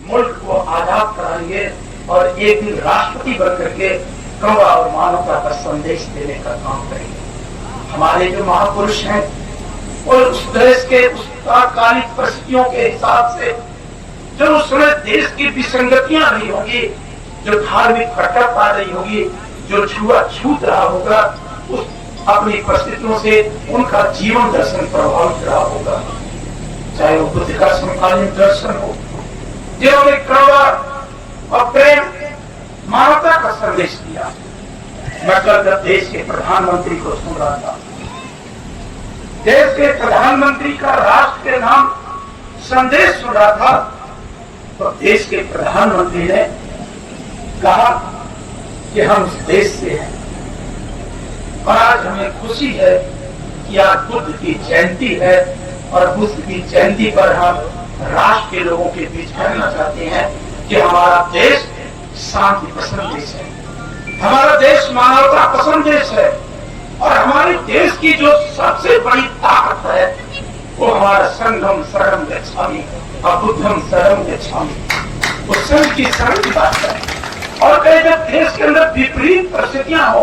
मुल्क को आजाद कराएंगे और एक दिन राष्ट्रपति बन करके करुणा और मानवता का संदेश देने का काम करेंगे। हमारे जो महापुरुष हैं और उस देश के उस तात्कालिक परिस्थितियों के हिसाब से जो उस समय देश की विसंगतियां रही होगी, जो धार्मिक कट्टरता रही होगी, जो छूत रहा होगा, उस अपनी परिस्थितियों से उनका जीवन दर्शन प्रभावित रहा होगा। चाहे वो बुद्ध का समकालीन दर्शन हो, जिन्होंने करुणा और प्रेम मानवता का संदेश दिया। मैं कल जब देश के प्रधानमंत्री को सुन रहा था, देश के प्रधानमंत्री का राष्ट्र के नाम संदेश सुन रहा था, तो देश के प्रधानमंत्री ने कहा कि हम इस देश से हैं और आज हमें खुशी है कि आज बुद्ध की जयंती है और बुद्ध की जयंती पर हम राष्ट्र के लोगों के बीच कहना चाहते हैं कि हमारा देश शांति पसंद देश है, हमारा देश मानवता पसंद देश है और हमारे देश की जो सबसे बड़ी ताकत है वो हमारा संघम शरणम गच्छामि और बुद्धम शरणम गच्छामि। वो संघ की शरण की बात है। और कहीं जब देश के अंदर विपरीत परिस्थितियां हो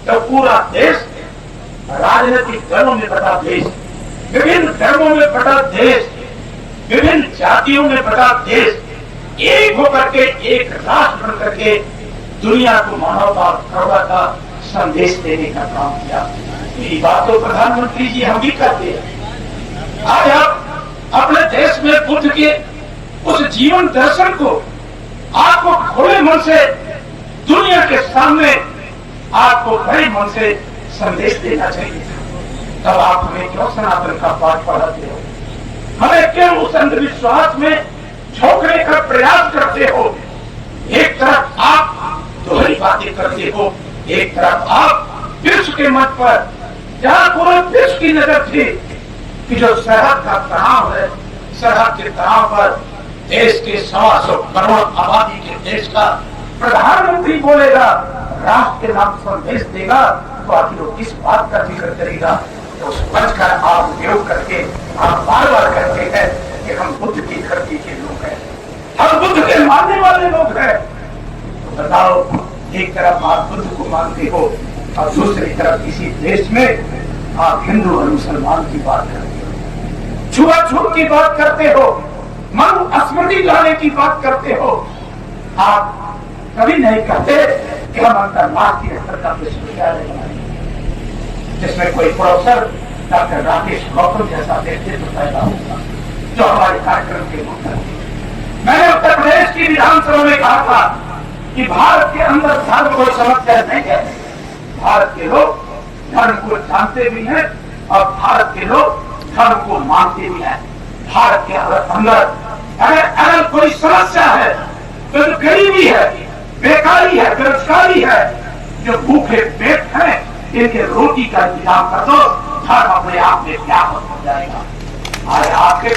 तो पूरा देश, राजनीतिक दलों में बटा देश, विभिन्न धर्मों में बटा देश, विभिन्न जातियों में बटा देश, एक होकर के एक राष्ट्र बन करके दुनिया को मानवता और करुणा का संदेश देने का काम किया। यही बात तो प्रधानमंत्री जी हम भी करते हैं। आज आप अपने देश में बुद्ध के उस जीवन दर्शन को आपको खुले मन से दुनिया के सामने आपको बड़े मन से संदेश देना चाहिए। तब आप हमें क्यों सनातन का पाठ पढ़ाते हो, हमें क्यों उस अंधविश्वास में झोंकने का प्रयास करते हो। एक तरफ आप दोहरी बातें करते हो, एक तरफ आप विश्व के मंच पर, जहां पूरे विश्व की नजर थी कि जो सरहद का तनाव है, सरहद के तनाव पर देश के 125 करोड़ आबादी के देश का प्रधानमंत्री बोलेगा, राष्ट्र के नाम संदेश देगा, तो आखिर वो किस बात का जिक्र करेगा। तो उस पद का आप उपयोग करके आप बार बार कहते हैं कि हम बुद्ध की धरती के लोग हैं, हम बुद्ध के मानने वाले लोग हैं। तो बताओ, एक तरफ आप बुद्ध को मानते हो और दूसरी तरफ किसी देश में आप हिंदू और मुसलमान की बात करते हो, छुआछूत की बात करते हो, मनुस्मृति लाने की बात करते हो। आप कभी नहीं कहते कि हम अंतर्राष्ट्रीय स्तर का विश्वविद्यालय बनाएंगे जिसमें कोई प्रोफेसर डॉक्टर राकेश गौतम जैसा व्यक्तित्व पैदा होगा जो हमारे कार्यक्रम के मुख्य। मैंने उत्तर प्रदेश की विधानसभा में कहा था कि भारत के अंदर धर्म कोई समस्या नहीं है, भारत के लोग धर्म को जानते भी हैं और भारत के लोग धर्म को मानते भी हैं। भारत के अंदर अगर कोई समस्या है तो गरीबी है, बेकारी है, बेरोजगारी है, जो भूखे पेट हैं इनके रोटी का इंतजाम कर दो, धर्म अपने आप में व्यापक हो जाएगा। आज आपके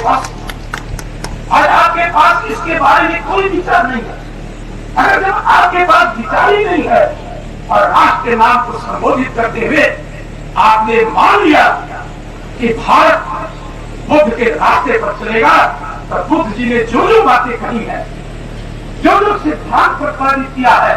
पास इसके बारे में कोई विचार नहीं है। अगर जब आपके पास विचार ही नहीं है और राष्ट्र के नाम को संबोधित करते हुए आपने मान लिया कि भारत बुद्ध के रास्ते पर चलेगा, तो बुद्ध जी ने जो जो बातें कही है, जो जो सिद्धांत प्रतिपादित किया है,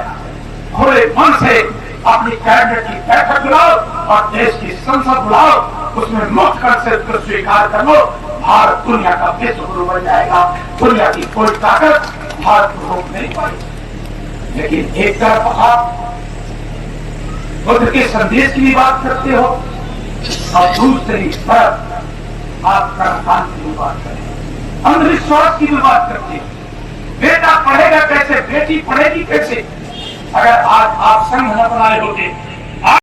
खुले मन से अपनी कैबिनेट की बैठक बुलाओ और देश की संसद बुलाओ, उसमें मुक्त कर से स्वीकार कर लो, भारत दुनिया का विश्व गुरु बन जाएगा। दुनिया की कोई ताकत भारत को रोक नहीं पाएगी। लेकिन एक तरफ आप बुद्ध के संदेश की भी बात करते हो और दूसरी तरफ आप कर्मकांड की भी बात करते हो, अंधविश्वास की भी बात करते हो। बेटा पढ़ेगा कैसे, बेटी पढ़ेगी कैसे? अगर आज आप संघ न बनाए होते